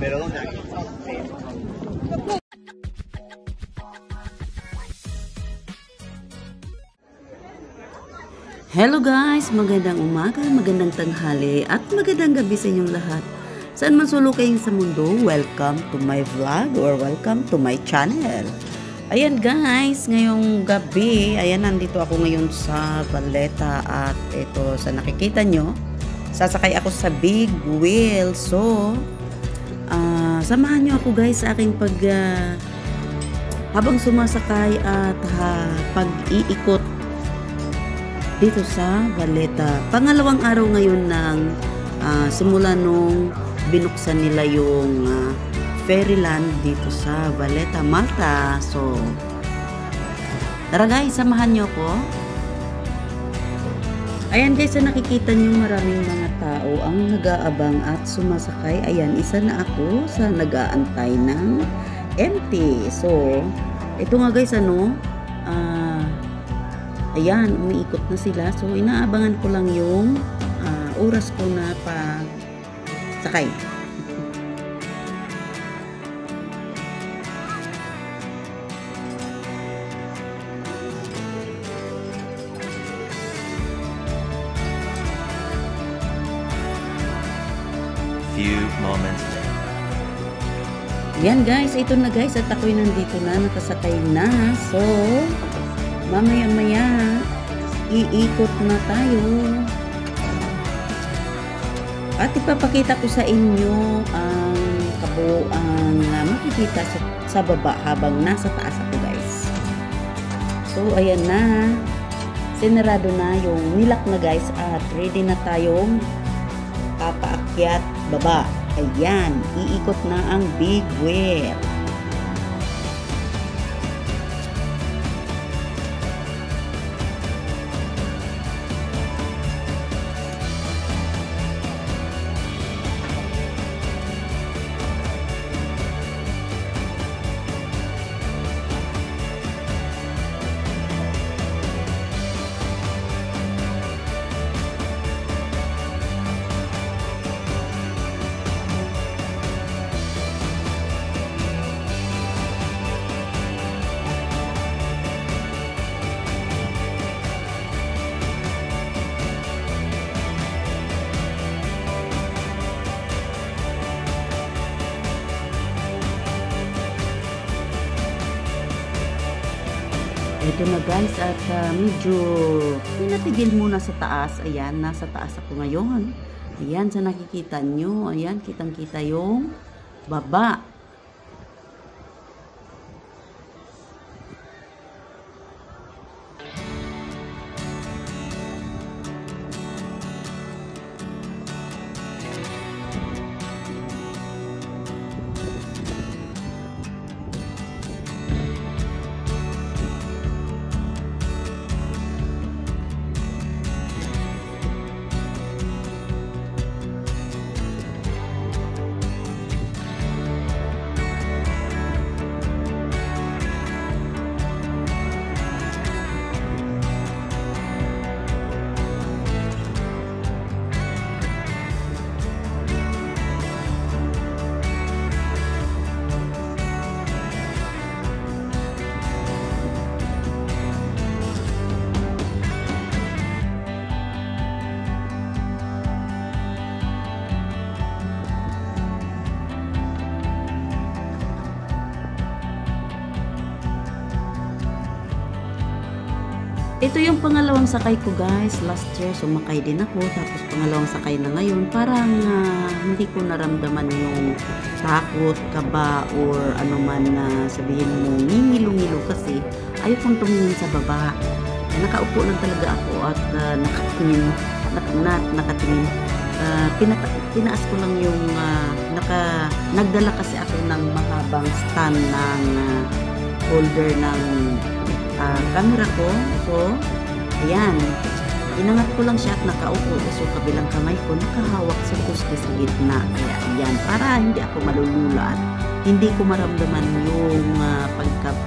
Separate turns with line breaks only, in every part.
Hello guys, magandang umaga, magandang tanghali at magandang gabi sa inyong lahat. Saan man sulok kayong sa mundo, welcome to my vlog or welcome to my channel. Ayan guys, ngayong gabi, ayan nandito ako ngayon sa Valeta at ito sa nakikita nyo, sasakay ako sa big wheel. So, samahan nyo ako guys sa aking habang sumasakay at pag-iikot dito sa Valeta. Pangalawang araw ngayon ng simula nung binuksan nila yung Fairyland dito sa Valeta, Malta. So, tara guys, samahan nyo ako. Ayan guys, nakikita nyo maraming mga tao ang nag-aabang at sumasakay. Ayan, isa na ako sa nag-aantay ng MT. So, ito nga guys, ayan, umiikot na sila. So, inaabangan ko lang yung oras ko na sakay.
Few moments later.
Yan guys, ito na guys at ako'y nandito na, nakasakay na. So, mamaya-maya, iikot na tayo. At ipapakita ko sa inyo ang kabuuan makikita sa baba habang nasa taas ako guys. So, ayan na. Sinarado na yung nilak na guys at ready na tayong papaakyat baba. Ayan, iikot na ang big wheel. Ito na guys at medyo pinatigil muna sa taas. Ayan, nasa taas ako ngayon. Ayan, sa nakikita nyo. Ayan, kitang-kita yung baba. Ito yung pangalawang sakay ko guys. Last year sumakay din ako. Tapos pangalawang sakay na ngayon. Parang hindi ko naramdaman yung takot, kaba, or ano man na sabihin mo ngingilo-ngilo kasi ayaw kong tumingin sa baba. Nakaupo lang talaga ako at nakatingin. Tinaas ko lang yung nagdala kasi ako ng mahabang stand ng holder ng camera ko. So, ayan. Inangat ko lang siya at nakaupo. So, kabilang kamay ko nakahawak sa poste sa gitna. Kaya, ayan. Para hindi ako malulula at hindi ko maramdaman yung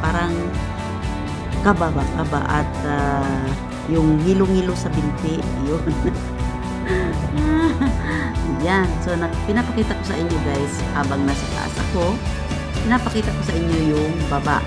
parang kaba at yung ngilo-ngilo sa binti. Yun. Yan. So, pinapakita ko sa inyo guys, habang nasa taas ako, pinapakita ko sa inyo yung baba.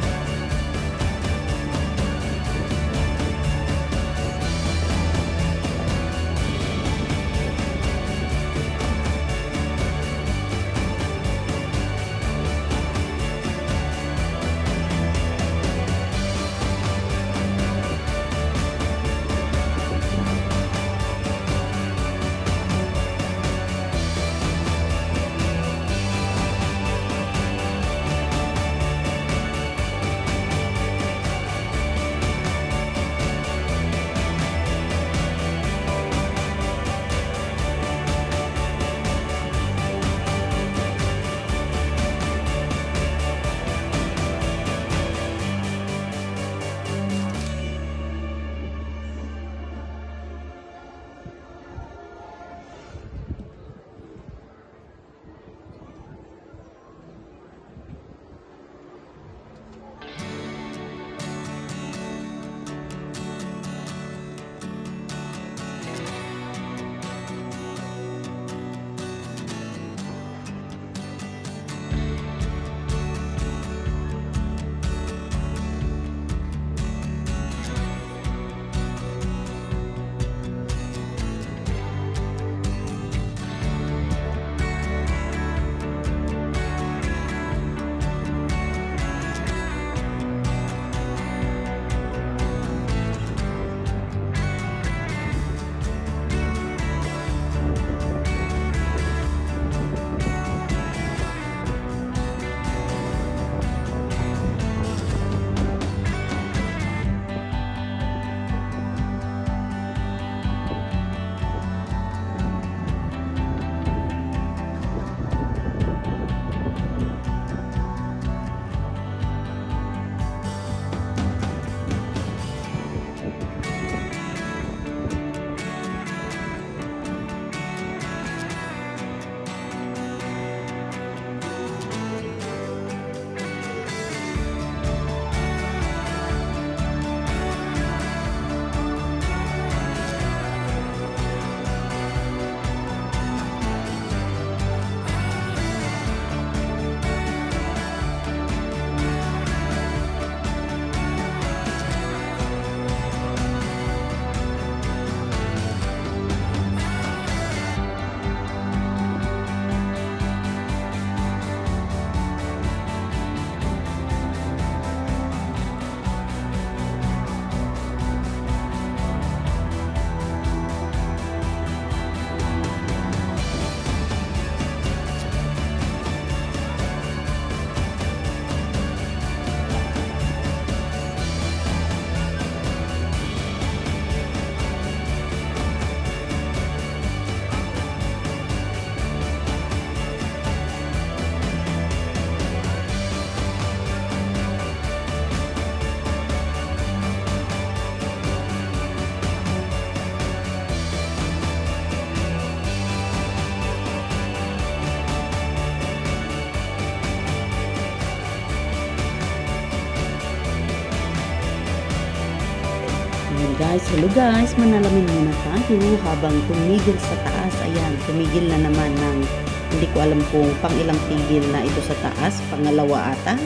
Guys, hello guys, manalamin muna tayo habang tumigil sa taas. Ayan, tumigil na naman ng hindi ko alam kung pang ilang tigil na ito sa taas, pangalawa ata.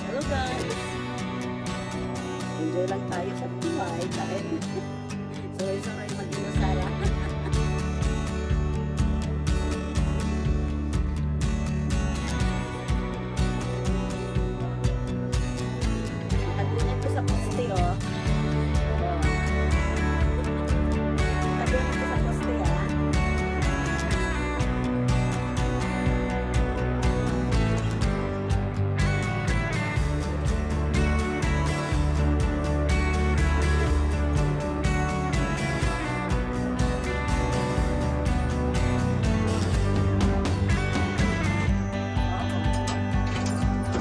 Hello guys! Enjoy lang tayo sa buhay dahil sabay-sabay mag-inusara. Naglingan ko sa poste, oh. Naglingan ko sa poste, ah.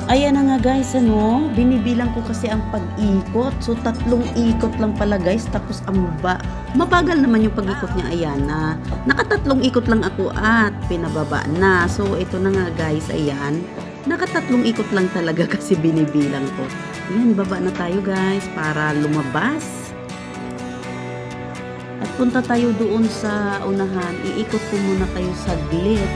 Ayan na nga guys, ano, binibilang ko kasi ang pag-ikot. So, 3 ikot lang pala guys. Tapos, mabagal naman yung pag-ikot niya. Ayan, naka-3 ikot lang ako at pinababa na. So, ito na nga guys, ayan. Naka-3 ikot lang talaga kasi binibilang ko. Ayan, baba na tayo guys para lumabas. At punta tayo doon sa unahan. Iikot ko muna kayo saglit.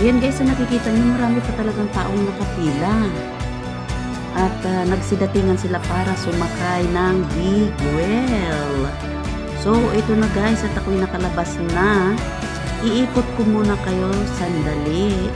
Ayan guys, nakikita niyo marami pa talagang taong nakapila. At nagsidatingan sila para sumakay ng big wheel. So, ito na guys, at ako'y nakalabas na. Iikot ko muna kayo sandali.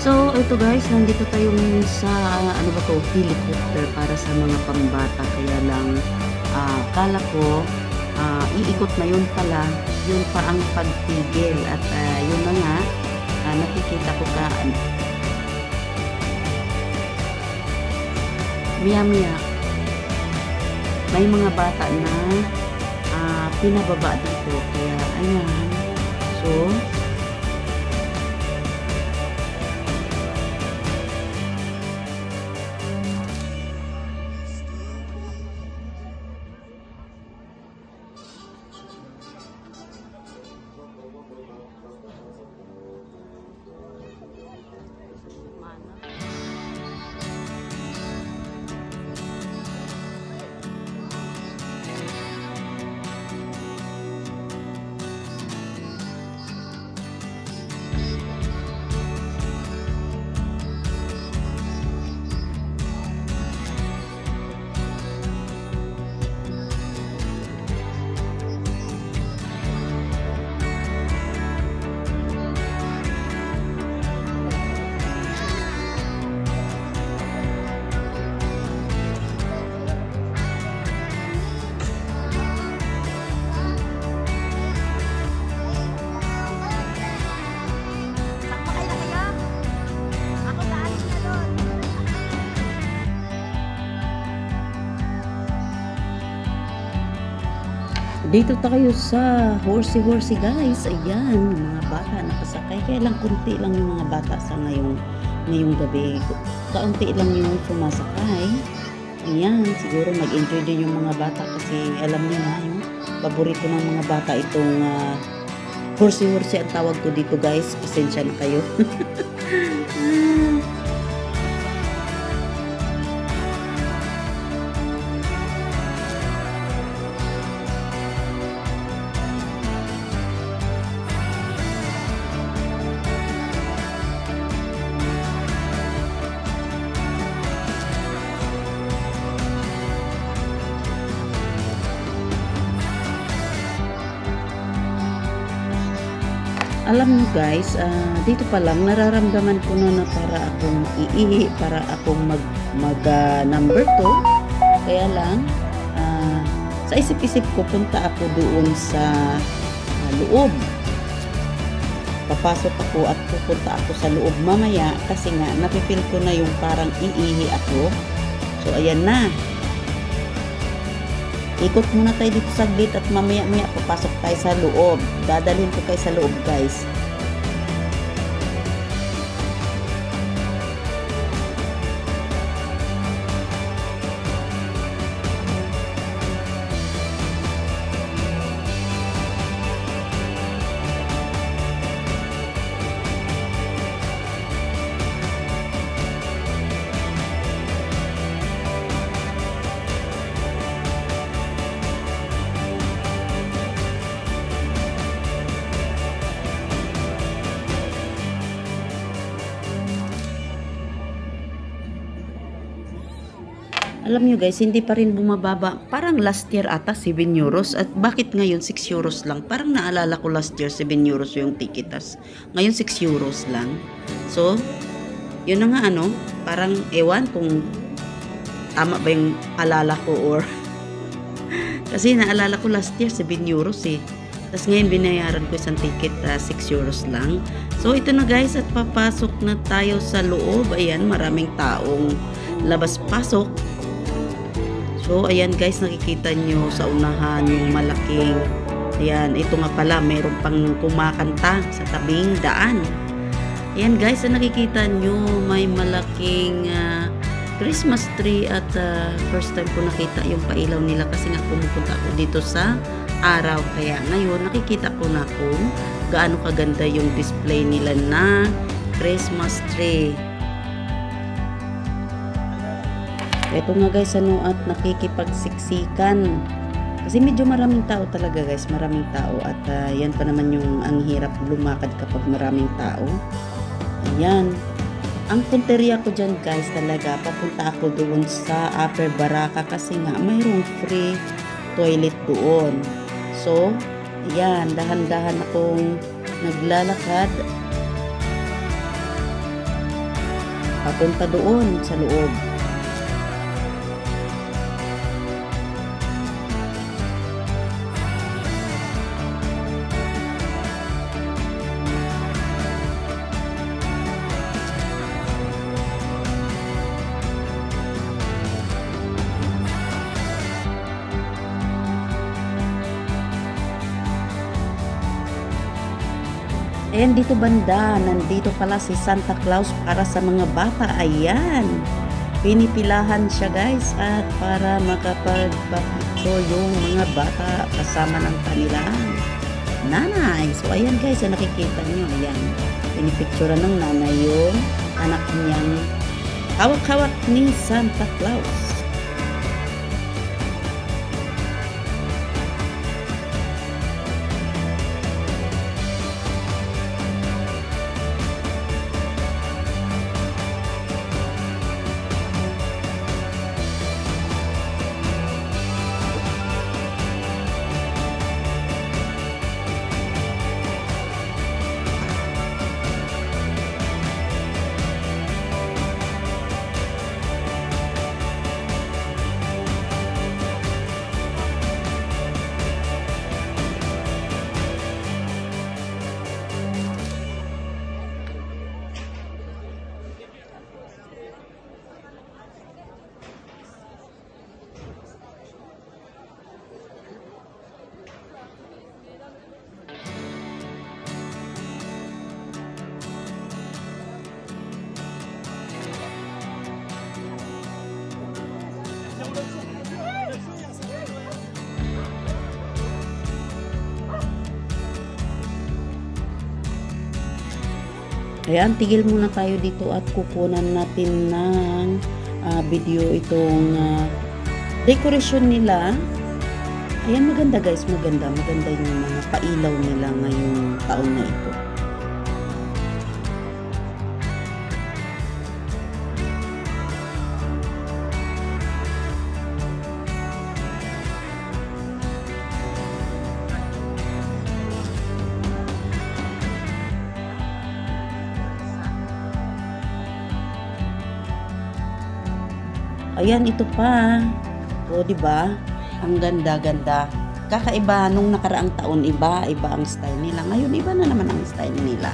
So, ito guys, nandito tayo ngayon sa, ano ba to, helicopter para sa mga pambata. Kaya lang, kala ko, iikot na yun pala, yun pa ang pagpigil. At yun na nga, nakikita ko maya-maya, may mga bata na pinababa dito. Kaya, ayan. So, dito tayo sa horsey guys. Ayan, mga bata nakasakay. Kaya lang kunti lang yung mga bata sa ngayong gabi. Kaunti lang yung sumasakay. Ayan, siguro mag-enjoy din yung mga bata kasi alam niyo na yung paborito ng mga bata itong horsey ang tawag ko dito guys. Pasensya na kayo. Alam niyo guys, dito pa lang nararamdaman ko na para akong iihi, para akong mag number 2. Kaya lang, sa isip-isip ko punta ako doon sa loob. Papasok ako at pupunta ako sa loob mamaya kasi nga napipil ko na yung parang iihi ako. So ayan na. Ikot muna tayo dito saglit at mamaya-maya papasok tayo sa loob. Dadalhin ko kayo sa loob guys. Alam nyo guys, hindi pa rin bumababa. Parang last year ata 7 euros. At bakit ngayon 6 euros lang? Parang naalala ko last year 7 euros yung tikitas. Ngayon 6 euros lang. So, yun na nga ano, parang ewan kung tama ba yung alala ko or kasi naalala ko last year 7 euros eh. Tapos ngayon binayaran ko isang ticket 6 euros lang. So ito na guys at papasok na tayo sa loob. Ayan, maraming taong labas-pasok. So ayan guys, nakikita nyo sa unahan yung malaking, ayan, ito nga pala, mayroon pang kumakanta sa tabing daan. Ayan guys, nakikita nyo may malaking Christmas tree at first time ko nakita yung pailaw nila kasi nga pumupunta ako dito sa araw. Kaya ngayon nakikita ko na kung gaano kaganda yung display nila na Christmas tree. Ito nga guys ano at nakikipagsiksikan. Kasi medyo maraming tao talaga guys, maraming tao at yan pa naman yung ang hirap lumakad kapag maraming tao. Ayan. Ang punteriya ko dyan guys talaga, papunta ako doon sa Upper Baraka kasi nga mayroong free toilet doon. So, ayan, dahan-dahan akong naglalakad papunta doon sa loob. Ayan, dito banda, nandito pala si Santa Claus para sa mga bata. Ayan, pinipilahan siya guys at para makapagpapicture yung mga bata kasama ng kanilang nanay. So ayan guys, nakikita nyo, ayan, pinipicture ng nanay yung anak niyang hawak-hawak ni Santa Claus. Ayan, tigil muna tayo dito at kukunan natin ng video itong decoration nila. Ayan, maganda guys, maganda yung mga pailaw nila ngayong taon na ito. Ayan, ito pa. O, di ba? Ang ganda-ganda. Kakaiba nung nakaraang taon, iba ang style nila. Ngayon, iba na naman ang style nila.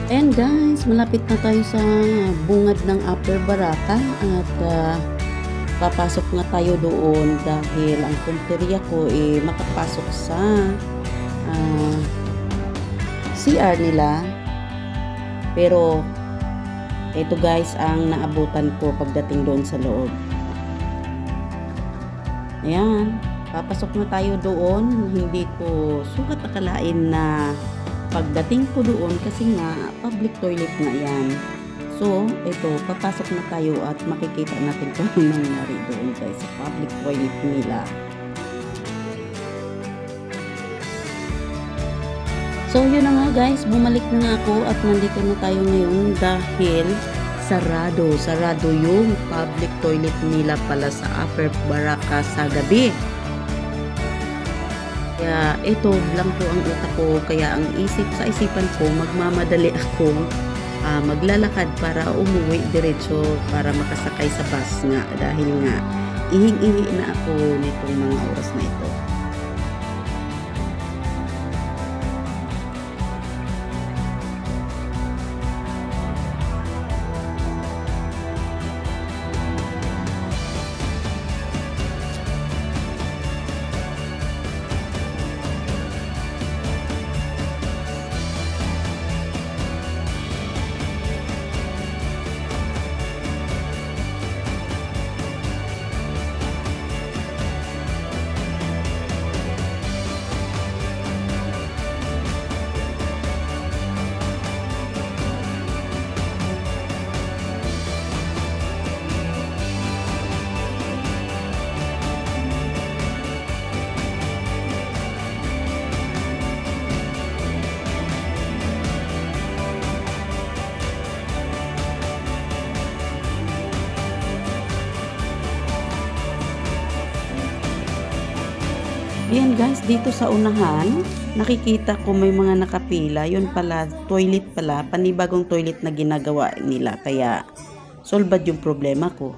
And guys, malapit na tayo sa bungad ng Upper Baraka at papasok nga tayo doon dahil ang punteriya ko makapasok sa CR nila. Pero ito guys ang naabutan ko pagdating doon sa loob. Ayan, papasok na tayo doon. Hindi ko sukat akalain na pagdating ko doon kasi nga public toilet na yan. So, ito, papasok na tayo at makikita natin kung ano nangyari doon guys sa public toilet nila. So, yun na nga guys, bumalik na nga ako at nandito na tayo ngayon dahil sarado yung public toilet nila pala sa Upper Baraka sa gabi. Kaya ito lang po ang utak ko, kaya ang isipan ko magmamadali ako maglalakad para umuwi diretso para makasakay sa bus nga dahil nga ihing-ihi na ako nitong mga oras na ito. Ayan guys, dito sa unahan, nakikita ko may mga nakapila. Yun pala, toilet pala, panibagong toilet na ginagawa nila. Kaya, solbad yung problema ko.